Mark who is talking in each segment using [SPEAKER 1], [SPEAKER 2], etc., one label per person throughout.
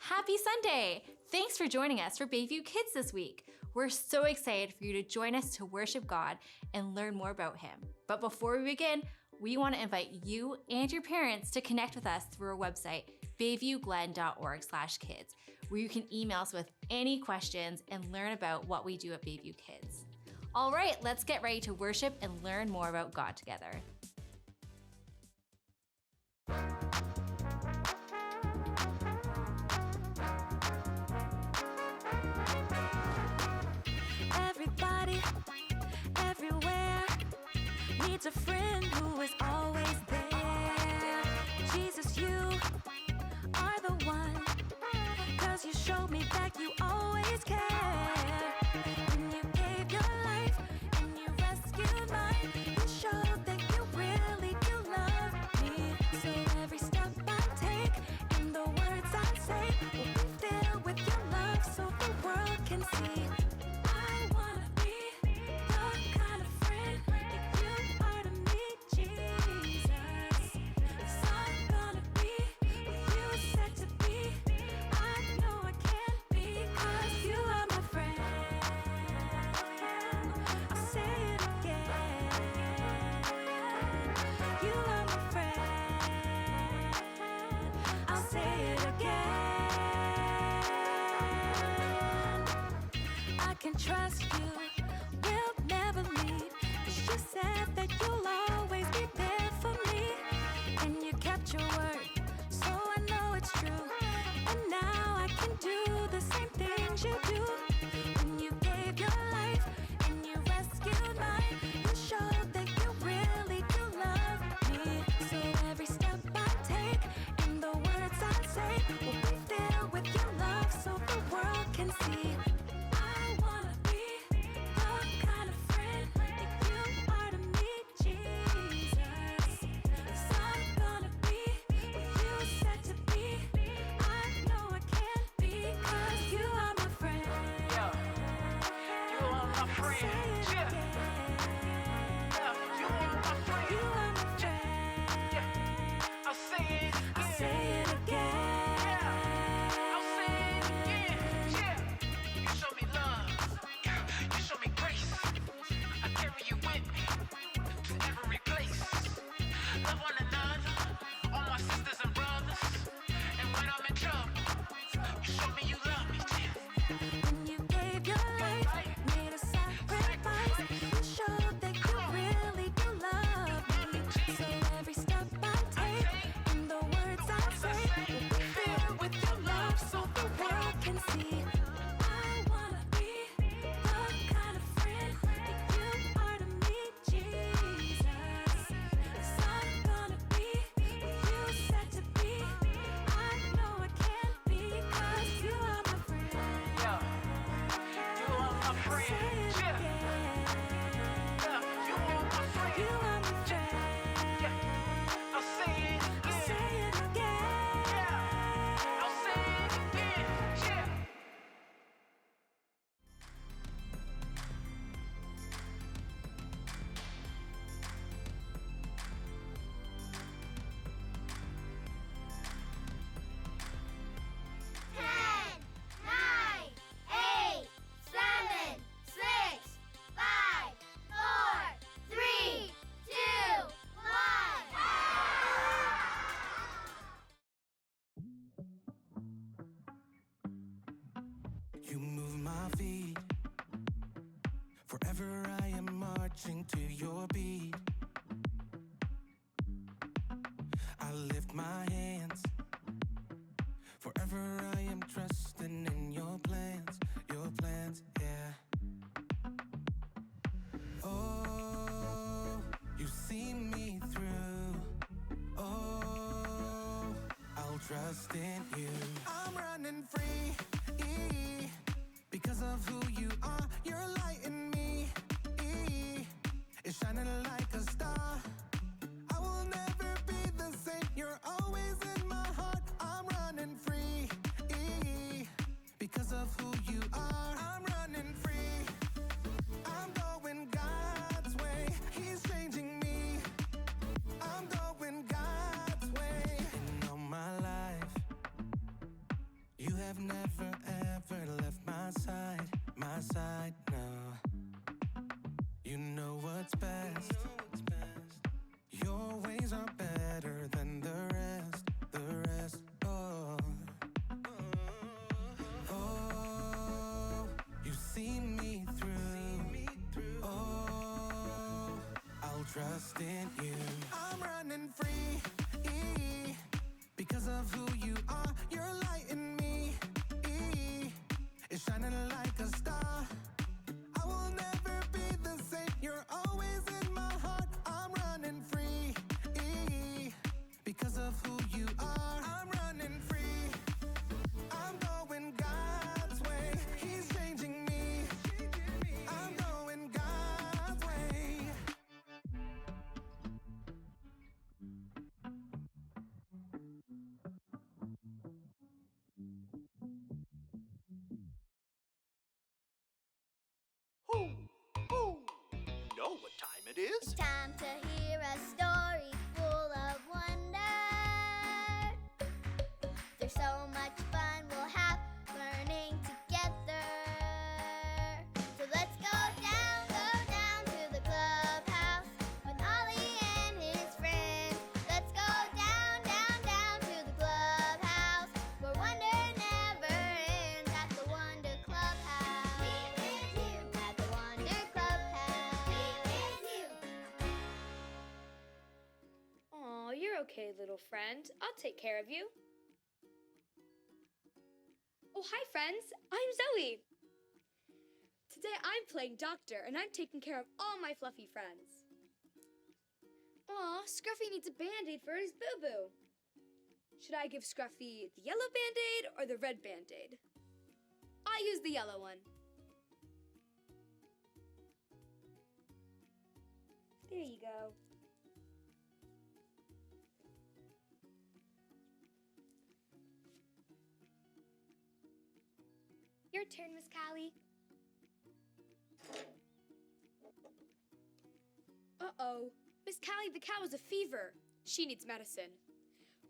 [SPEAKER 1] Happy Sunday! Thanks for joining us for Bayview Kids this week. We're so excited for you to join us to worship God and learn more about Him. But before we begin, we want to invite you and your parents to connect with us through our website, bayviewglen.org/kids, where you can email us with any questions and learn about what we do at Bayview Kids. All right, let's get ready to worship and learn more about God together.
[SPEAKER 2] Everybody, everywhere, needs a friend who is always there. Jesus, you are the one, 'cause you showed me that you always care. When you gave your life and you rescued mine, you showed that you really do love me. So every step I take and the words I say will be filled with your love so the world can see. I wanna be the kind of friend that you are to me, Jesus. 'Cause I'm gonna be what you said to be. I know I can be, 'cause you are my friend. I'll say it again. You are my friend. I'll say it again. I can trust you, will never leave. 'Cause you said that you'll always be there for me. And you kept your word, so I know it's true. And now I can do the same things you do. When you gave your life and you rescued mine, you showed that you really do love me. So every step I take and the words I say will be filled with your love so the world can see. I wanna be the kind of friend that you are to me, Jesus. 'Cause I'm gonna be what you said to be. I know I can be, 'cause you are my friend.
[SPEAKER 3] Yeah, you are my
[SPEAKER 2] Say
[SPEAKER 3] friend.
[SPEAKER 2] it
[SPEAKER 3] Yeah,
[SPEAKER 2] again.
[SPEAKER 3] you are my friend.
[SPEAKER 2] You are my friend.
[SPEAKER 3] Yeah, I'll say it
[SPEAKER 2] I'll
[SPEAKER 3] again.
[SPEAKER 2] say it again.
[SPEAKER 3] I'll say it again. Yeah, you show me love. You show me grace. I carry you with me to every place. Love one another, all my sisters and brothers. And when I'm in trouble, you show me you love me.
[SPEAKER 2] When you gave your life, made a sacrifice, you showed that you really do love me. So every step I take and the words I say will be filled with your love so the world can see. I wanna be the kind of friend that you are to me, Jesus. 'Cause I'm gonna be what you said to be. I know I can be, 'cause you are my friend.
[SPEAKER 3] Yeah, you are my friend.
[SPEAKER 2] Say it
[SPEAKER 3] Yeah,
[SPEAKER 2] again.
[SPEAKER 3] you are my friend.
[SPEAKER 2] You are my friend.
[SPEAKER 3] I'll say it
[SPEAKER 2] I'll
[SPEAKER 3] again.
[SPEAKER 2] say it again.
[SPEAKER 3] I'll say it again. Yeah.
[SPEAKER 4] Ten, nine, eight, seven, six, five, four, three, two, one.
[SPEAKER 5] You move my feet. Forever I am marching to your beat. I lift my hands. Forever I am trusting in your plans, yeah. Oh, you see me through. Oh, I'll trust in you. I'm running free because of who you are. You're light in me. It's shining like a star. I will never be the same. You're always in my heart. I'm running free because of who you are. I'm running free. I'm going God's way. He's changing me. I'm going God's way. And all my life, you have never ever left my side, no. You know what's best. Your ways are better than the rest. Oh, oh, you see me through. Oh, I'll trust in you. I'm running free because of who you are. You're light in me. It's shining like a star. I will never be the same. You're always in my heart. I'm running free because of who you are. I'm running free. I'm going God's way. He's changing me. I'm going God's way.
[SPEAKER 6] Who? You know what time it is?
[SPEAKER 4] Time to hear a story full of wonder. There's so much fun we'll have learning together. So let's go down to the clubhouse with Ollie and his friends. Let's go down to the clubhouse where wonder never ends at the Wonder Clubhouse. We with you at the Wonder Clubhouse. We with you.
[SPEAKER 7] Aw, you're okay, little friend. I'll take care of you. Oh, hi, friends. I'm Zoe. Today I'm playing doctor, and I'm taking care of all my fluffy friends. Aw, Scruffy needs a Band-Aid for his boo-boo. Should I give Scruffy the yellow Band-Aid or the red Band-Aid? I use the yellow one. There you go. Your turn, Miss Callie. Uh-oh. Miss Callie, the cow has a fever. She needs medicine.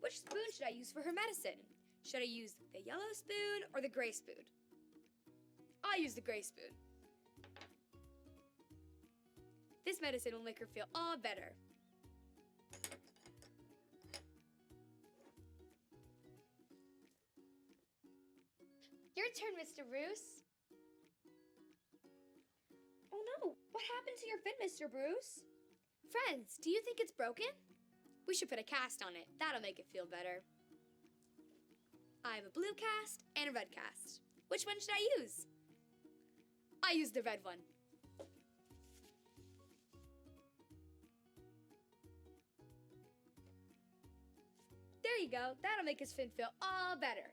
[SPEAKER 7] Which spoon should I use for her medicine? Should I use the yellow spoon or the gray spoon? I use the gray spoon. This medicine will make her feel all better. Your turn, Mr. Bruce. Oh no, what happened to your fin, Mr. Bruce? Friends, do you think it's broken? We should put a cast on it. That'll make it feel better. I have a blue cast and a red cast. Which one should I use? I use the red one. There you go. That'll make his fin feel all better.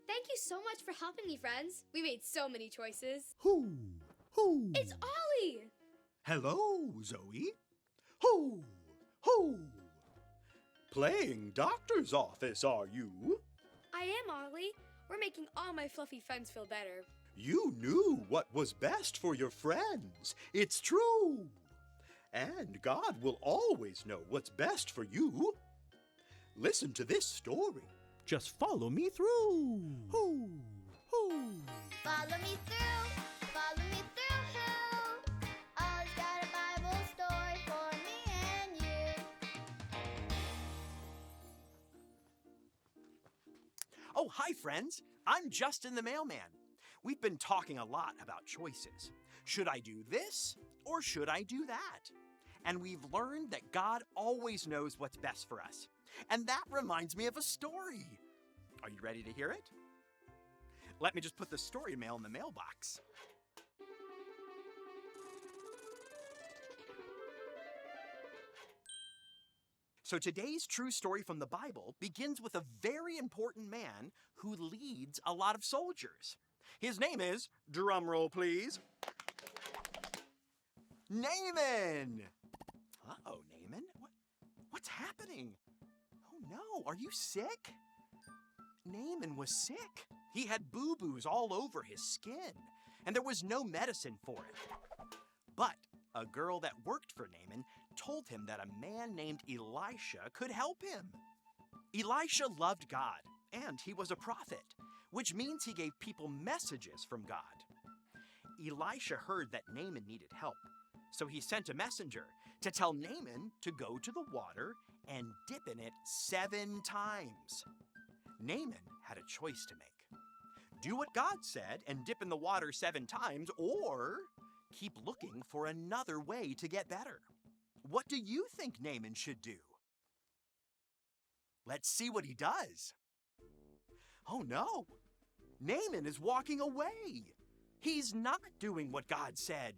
[SPEAKER 7] Thank you so much for helping me, friends. We made so many choices.
[SPEAKER 6] Who?
[SPEAKER 7] It's Ollie!
[SPEAKER 6] Hello, Zoe. Who? Playing doctor's office, are you?
[SPEAKER 7] I am, Ollie. We're making all my fluffy friends feel better.
[SPEAKER 6] You knew what was best for your friends. It's true. And God will always know what's best for you. Listen to this story. Just follow me through. Who?
[SPEAKER 4] Follow me through, who? Ollie's got a Bible story for me and you.
[SPEAKER 8] Oh, hi, friends. I'm Justin the mailman. We've been talking a lot about choices. Should I do this or should I do that? And we've learned that God always knows what's best for us. And that reminds me of a story. Are you ready to hear it? Let me just put the story mail in the mailbox. So today's true story from the Bible begins with a very important man who leads a lot of soldiers. His name is, drumroll please, Naaman. Uh-oh, Naaman. What's happening? Oh no, are you sick? Naaman was sick. He had boo-boos all over his skin, and there was no medicine for it. But a girl that worked for Naaman told told him that a man named Elisha could help him. Elisha loved God, and he was a prophet, which means he gave people messages from God. Elisha heard that Naaman needed help, so he sent a messenger to tell Naaman to go to the water and dip in it 7 times. Naaman had a choice to make. Do what God said and dip in the water 7 times, or keep looking for another way to get better. What do you think Naaman should do? Let's see what he does. Oh no! Naaman is walking away. He's not doing what God said.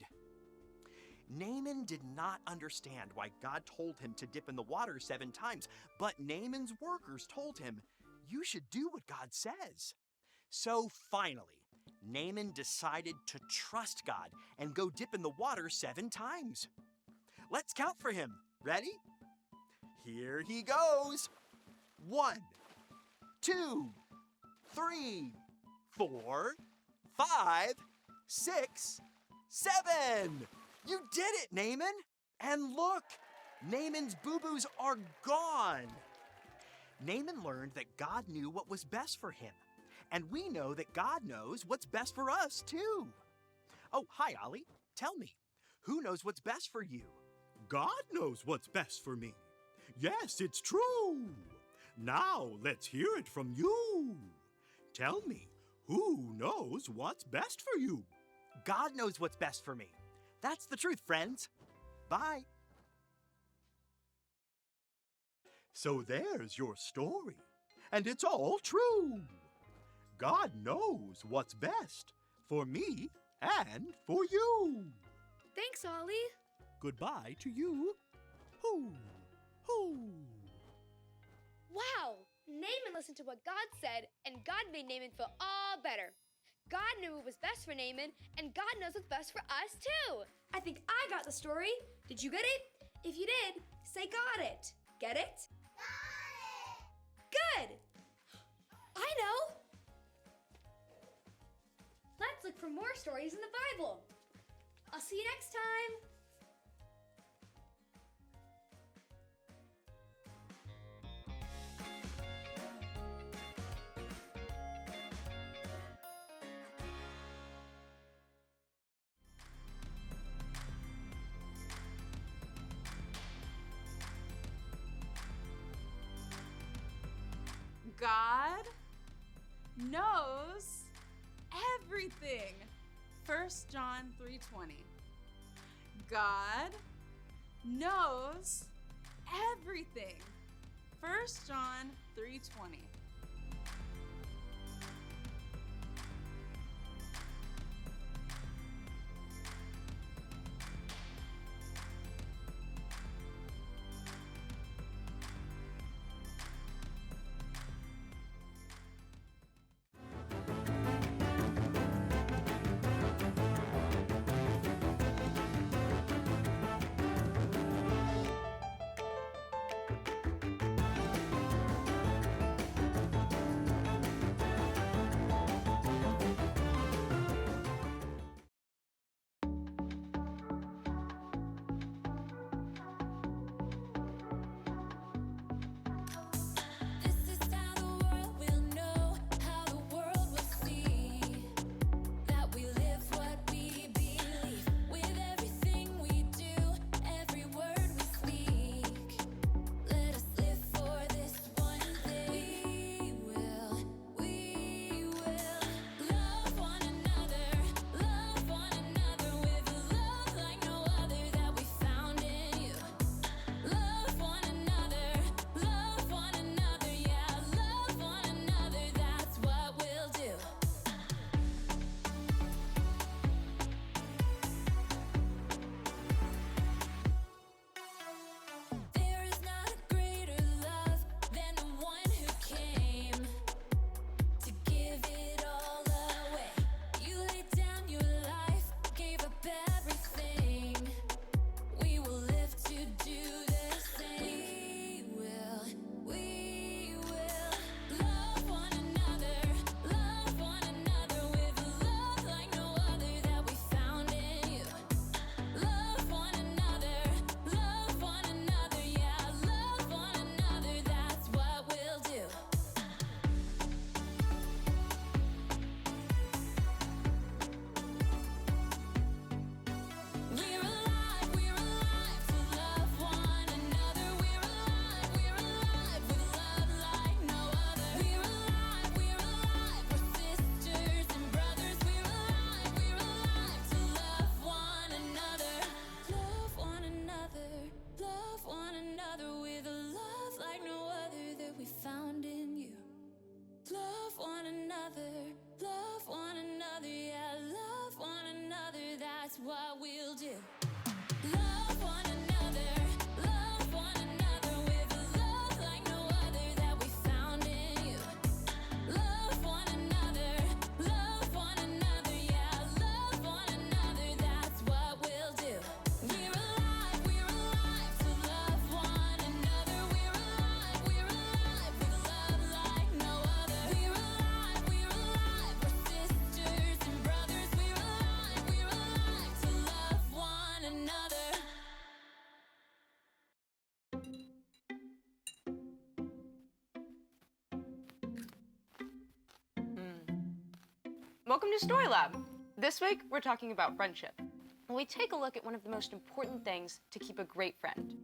[SPEAKER 8] Naaman did not understand why God told him to dip in the water 7 times, but Naaman's workers told him, "You should do what God says." So finally, Naaman decided to trust God and go dip in the water 7 times. Let's count for him. Ready? Here he goes. 1, 2, 3, 4, 5, 6, 7. You did it, Naaman! And look, Naaman's boo-boos are gone. Naaman learned that God knew what was best for him, and we know that God knows what's best for us, too. Oh, hi, Ollie. Tell me, who knows what's best for you?
[SPEAKER 6] God knows what's best for me. Yes, it's true. Now let's hear it from you. Tell me, who knows what's best for you?
[SPEAKER 8] God knows what's best for me. That's the truth, friends. Bye.
[SPEAKER 6] So there's your story, and it's all true. God knows what's best for me and for you.
[SPEAKER 7] Thanks, Ollie.
[SPEAKER 6] Goodbye to you. Hoo, hoo.
[SPEAKER 7] Wow! Naaman listened to what God said, and God made Naaman feel all better. God knew what was best for Naaman, and God knows what's best for us, too. I think I got the story. Did you get it? If you did, say got it. Get it? Got it! Good! I know! Let's look for more stories in the Bible. I'll see you next time.
[SPEAKER 9] God knows everything. 1 John 3:20. God knows everything. 1 John 3:20.
[SPEAKER 10] Welcome to Story Lab. This week, we're talking about friendship. And we take a look at one of the most important things to keep a great friend.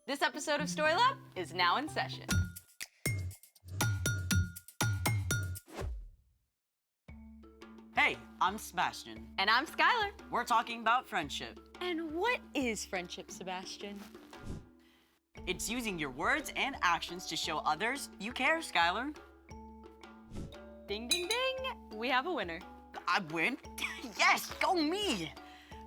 [SPEAKER 10] This episode of Story Lab is now in session.
[SPEAKER 11] Hey, I'm Sebastian.
[SPEAKER 10] And I'm Skylar.
[SPEAKER 11] We're talking about friendship.
[SPEAKER 10] And what is friendship, Sebastian?
[SPEAKER 11] It's using your words and actions to show others you care, Skylar.
[SPEAKER 10] Ding, ding, ding. We have a winner.
[SPEAKER 11] I win? Yes, go me!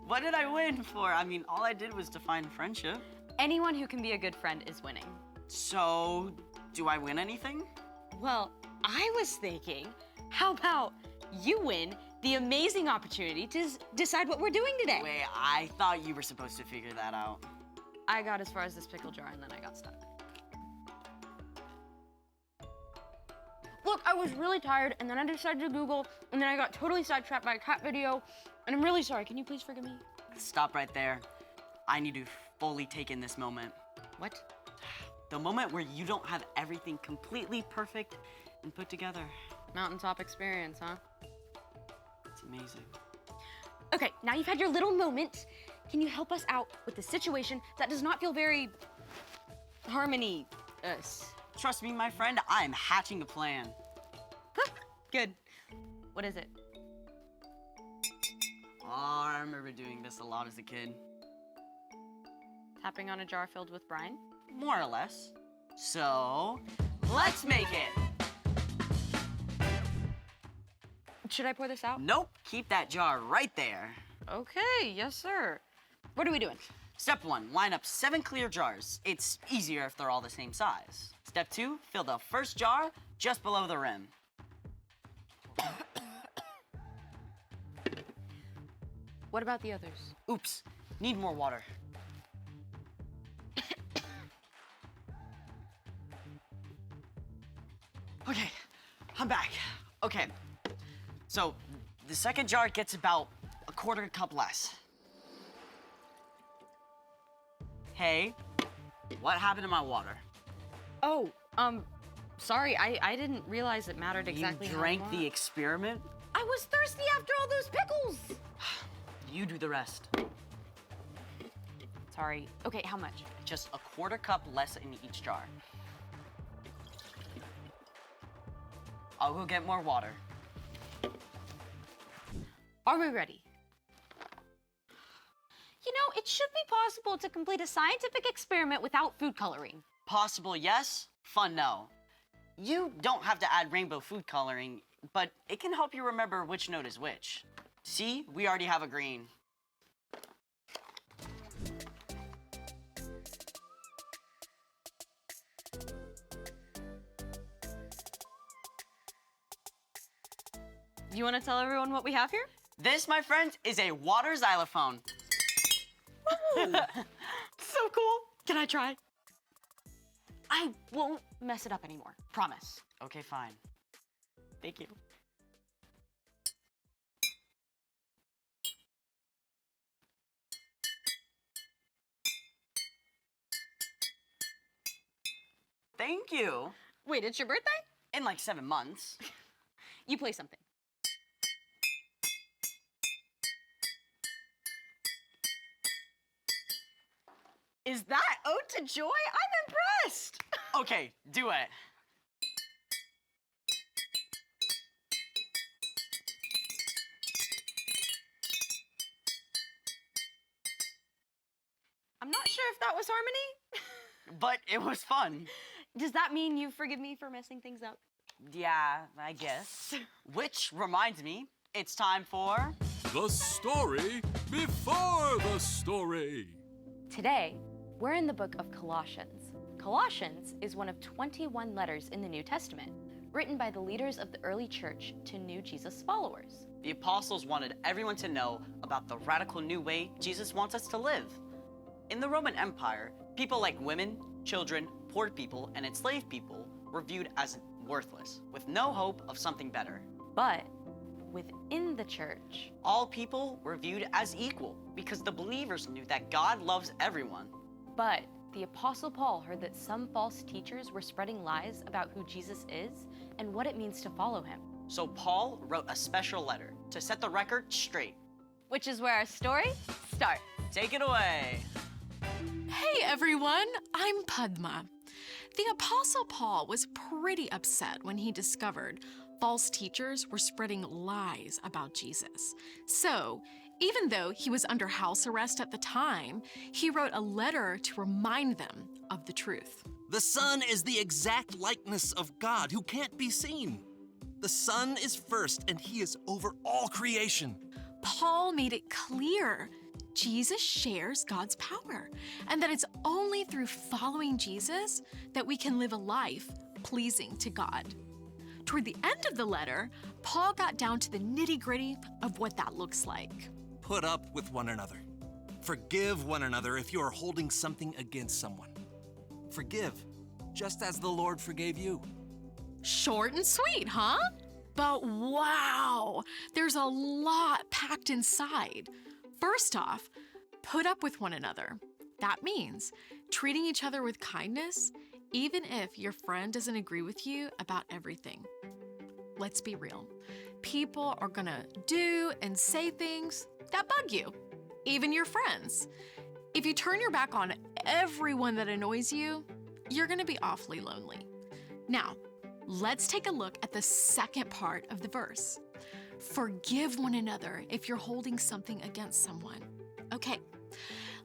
[SPEAKER 11] What did I win for? I mean, all I did was define friendship.
[SPEAKER 10] Anyone who can be a good friend is winning.
[SPEAKER 11] So, do I win anything?
[SPEAKER 10] Well, I was thinking, how about you win the amazing opportunity to decide what we're doing today?
[SPEAKER 11] Wait, I thought you were supposed to figure that out.
[SPEAKER 10] I got as far as this pickle jar and then I got stuck. Look, I was really tired and then I decided to Google and then I got totally sidetracked by a cat video and I'm really sorry. Can you please forgive me?
[SPEAKER 11] Stop right there. I need to fully take in this moment.
[SPEAKER 10] What?
[SPEAKER 11] The moment where you don't have everything completely perfect and put together.
[SPEAKER 10] Mountaintop experience, huh?
[SPEAKER 11] It's amazing.
[SPEAKER 10] Okay, now you've had your little moment. Can you help us out with the situation that does not feel very harmony-us?
[SPEAKER 11] Trust me, my friend, I am hatching a plan.
[SPEAKER 10] Good. What is it?
[SPEAKER 11] Oh, I remember doing this a lot as a kid.
[SPEAKER 10] Tapping on a jar filled with brine?
[SPEAKER 11] More or less. So, let's make it!
[SPEAKER 10] Should I pour this out?
[SPEAKER 11] Nope, keep that jar right there.
[SPEAKER 10] Okay, yes, sir. What are we doing?
[SPEAKER 11] Step 1, line up 7 clear jars. It's easier if they're all the same size. Step 2, fill the first jar just below the rim.
[SPEAKER 10] What about the others?
[SPEAKER 11] Oops, need more water. Okay, I'm back. Okay, so the second jar gets about a quarter cup less. Hey, what happened to my water?
[SPEAKER 10] Oh, sorry, I didn't realize it mattered exactly
[SPEAKER 11] You drank
[SPEAKER 10] how
[SPEAKER 11] the
[SPEAKER 10] much.
[SPEAKER 11] experiment?
[SPEAKER 10] I was thirsty after all those pickles!
[SPEAKER 11] You do the rest.
[SPEAKER 10] Sorry. Okay, how much?
[SPEAKER 11] Just a quarter cup less in each jar. I'll go get more water.
[SPEAKER 10] Are we ready? You know, it should be possible to complete a scientific experiment without food coloring.
[SPEAKER 11] Possible, yes. Fun, no. You don't have to add rainbow food coloring, but it can help you remember which note is which. See, we already have a green.
[SPEAKER 10] You want to tell everyone what we have here?
[SPEAKER 11] This, my friends, is a water xylophone.
[SPEAKER 10] So cool. Can I try? I won't mess it up anymore. Promise.
[SPEAKER 11] Okay, fine.
[SPEAKER 10] Thank you.
[SPEAKER 11] Thank you.
[SPEAKER 10] Wait, it's your birthday?
[SPEAKER 11] In like 7 months.
[SPEAKER 10] You play something. Is that ode to joy? I'm impressed.
[SPEAKER 11] Okay, do it.
[SPEAKER 10] I'm not sure if that was harmony.
[SPEAKER 11] But it was fun.
[SPEAKER 10] Does that mean you forgive me for messing things up?
[SPEAKER 11] Yeah, I guess. Which reminds me, it's time for...
[SPEAKER 12] The story before the story.
[SPEAKER 10] Today, we're in the book of Colossians. Colossians is one of 21 letters in the New Testament, written by the leaders of the early church to new Jesus followers.
[SPEAKER 11] The apostles wanted everyone to know about the radical new way Jesus wants us to live. In the Roman Empire, people like women, children, poor people, and enslaved people were viewed as worthless, with no hope of something better.
[SPEAKER 10] But within the church,
[SPEAKER 11] all people were viewed as equal because the believers knew that God loves everyone.
[SPEAKER 10] But the Apostle Paul heard that some false teachers were spreading lies about who Jesus is and what it means to follow him.
[SPEAKER 11] So Paul wrote a special letter to set the record straight.
[SPEAKER 10] Which is where our story starts.
[SPEAKER 11] Take it away.
[SPEAKER 13] Hey everyone, I'm Padma. The Apostle Paul was pretty upset when he discovered false teachers were spreading lies about Jesus. So, even though he was under house arrest at the time, he wrote a letter to remind them of the truth.
[SPEAKER 14] The Son is the exact likeness of God who can't be seen. The Son is first, and he is over all creation.
[SPEAKER 13] Paul made it clear Jesus shares God's power, and that it's only through following Jesus that we can live a life pleasing to God. Toward the end of the letter, Paul got down to the nitty-gritty of what that looks like.
[SPEAKER 14] Put up with one another. Forgive one another if you are holding something against someone. Forgive, just as the Lord forgave you.
[SPEAKER 13] Short and sweet, huh? But wow, there's a lot packed inside. First off, put up with one another. That means treating each other with kindness, even if your friend doesn't agree with you about everything. Let's be real. People are gonna do and say things that bug you, even your friends. If you turn your back on everyone that annoys you, you're gonna be awfully lonely. Now, let's take a look at the second part of the verse. Forgive one another if you're holding something against someone. Okay,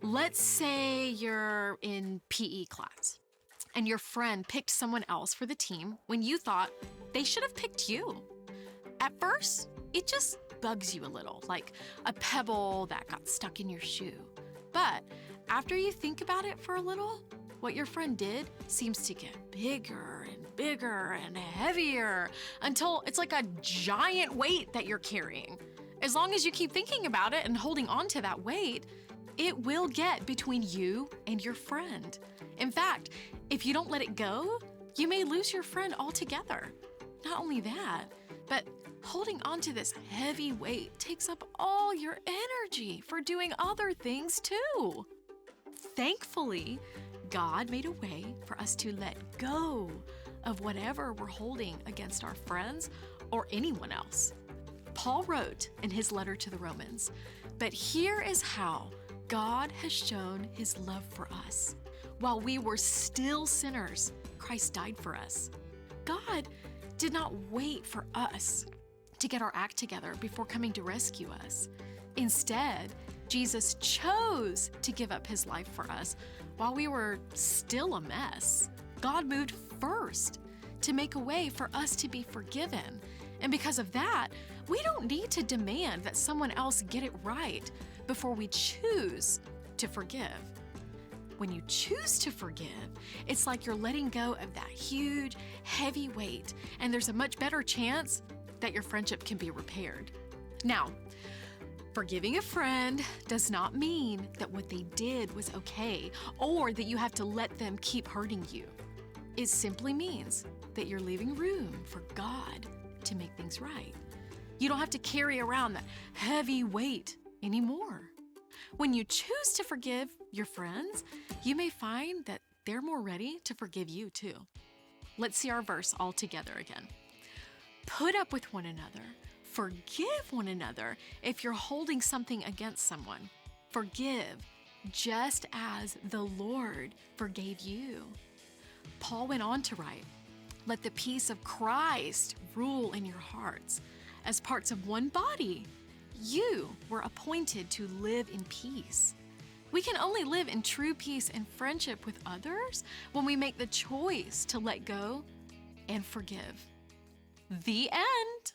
[SPEAKER 13] let's say you're in PE class and your friend picked someone else for the team when you thought they should have picked you. At first, it just bugs you a little, like a pebble that got stuck in your shoe. But after you think about it for a little, what your friend did seems to get bigger and bigger and heavier until it's like a giant weight that you're carrying. As long as you keep thinking about it and holding on to that weight, it will get between you and your friend. In fact, if you don't let it go, you may lose your friend altogether. Not only that, but holding on to this heavy weight takes up all your energy for doing other things too. Thankfully, God made a way for us to let go of whatever we're holding against our friends or anyone else. Paul wrote in his letter to the Romans, "But here is how God has shown his love for us. While we were still sinners, Christ died for us." God did not wait for us to get our act together before coming to rescue us. Instead, Jesus chose to give up his life for us while we were still a mess. God moved first to make a way for us to be forgiven. And because of that, we don't need to demand that someone else get it right before we choose to forgive. When you choose to forgive, it's like you're letting go of that huge, heavy weight, and there's a much better chance that your friendship can be repaired. Now, forgiving a friend does not mean that what they did was okay or that you have to let them keep hurting you. It simply means that you're leaving room for God to make things right. You don't have to carry around that heavy weight anymore. When you choose to forgive your friends, you may find that they're more ready to forgive you too. Let's see our verse all together again. Put up with one another. Forgive one another if you're holding something against someone. Forgive just as the Lord forgave you. Paul went on to write, "Let the peace of Christ rule in your hearts. As parts of one body, you were appointed to live in peace." We can only live in true peace and friendship with others when we make the choice to let go and forgive. The end.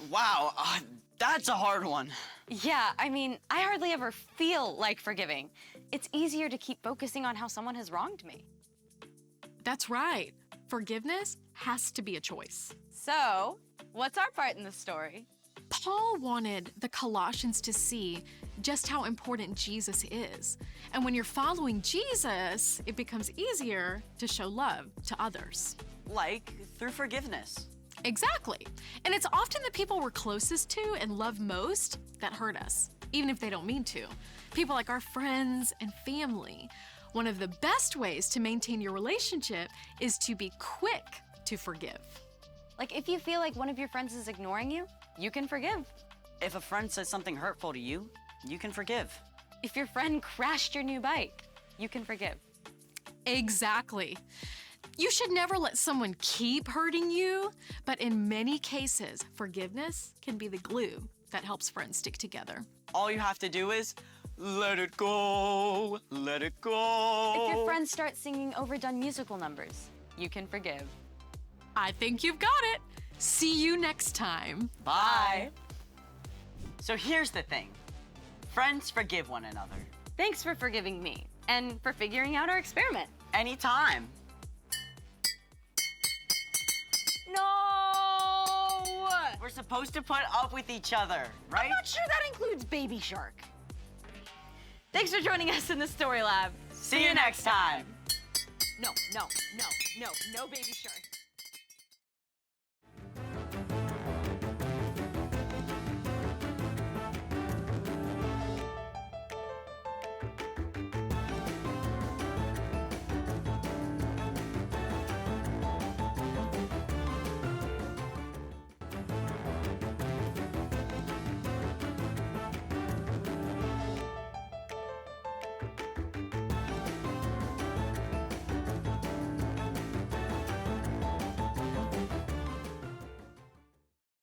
[SPEAKER 11] Wow, that's a hard one.
[SPEAKER 10] Yeah, I mean, I hardly ever feel like forgiving. It's easier to keep focusing on how someone has wronged me.
[SPEAKER 13] That's right. Forgiveness has to be a choice.
[SPEAKER 10] So, what's our part in the story?
[SPEAKER 13] Paul wanted the Colossians to see just how important Jesus is. And when you're following Jesus, it becomes easier to show love to others.
[SPEAKER 11] Like through forgiveness.
[SPEAKER 13] Exactly. And it's often the people we're closest to and love most that hurt us, even if they don't mean to. People like our friends and family. One of the best ways to maintain your relationship is to be quick to forgive.
[SPEAKER 10] Like if you feel like one of your friends is ignoring you, you can forgive.
[SPEAKER 11] If a friend says something hurtful to you, you can forgive.
[SPEAKER 10] If your friend crashed your new bike, you can forgive.
[SPEAKER 13] Exactly. You should never let someone keep hurting you, but in many cases, forgiveness can be the glue that helps friends stick together.
[SPEAKER 11] All you have to do is let it go, let it go.
[SPEAKER 10] If your friend starts singing overdone musical numbers, you can forgive.
[SPEAKER 13] I think you've got it. See you next time.
[SPEAKER 11] Bye. So here's the thing. Friends forgive one another.
[SPEAKER 10] Thanks for forgiving me and for figuring out our experiment.
[SPEAKER 11] Anytime.
[SPEAKER 10] No!
[SPEAKER 11] We're supposed to put up with each other, right?
[SPEAKER 10] I'm not sure that includes Baby Shark. Thanks for joining us in the Story Lab.
[SPEAKER 11] See you next time.
[SPEAKER 10] No Baby Shark.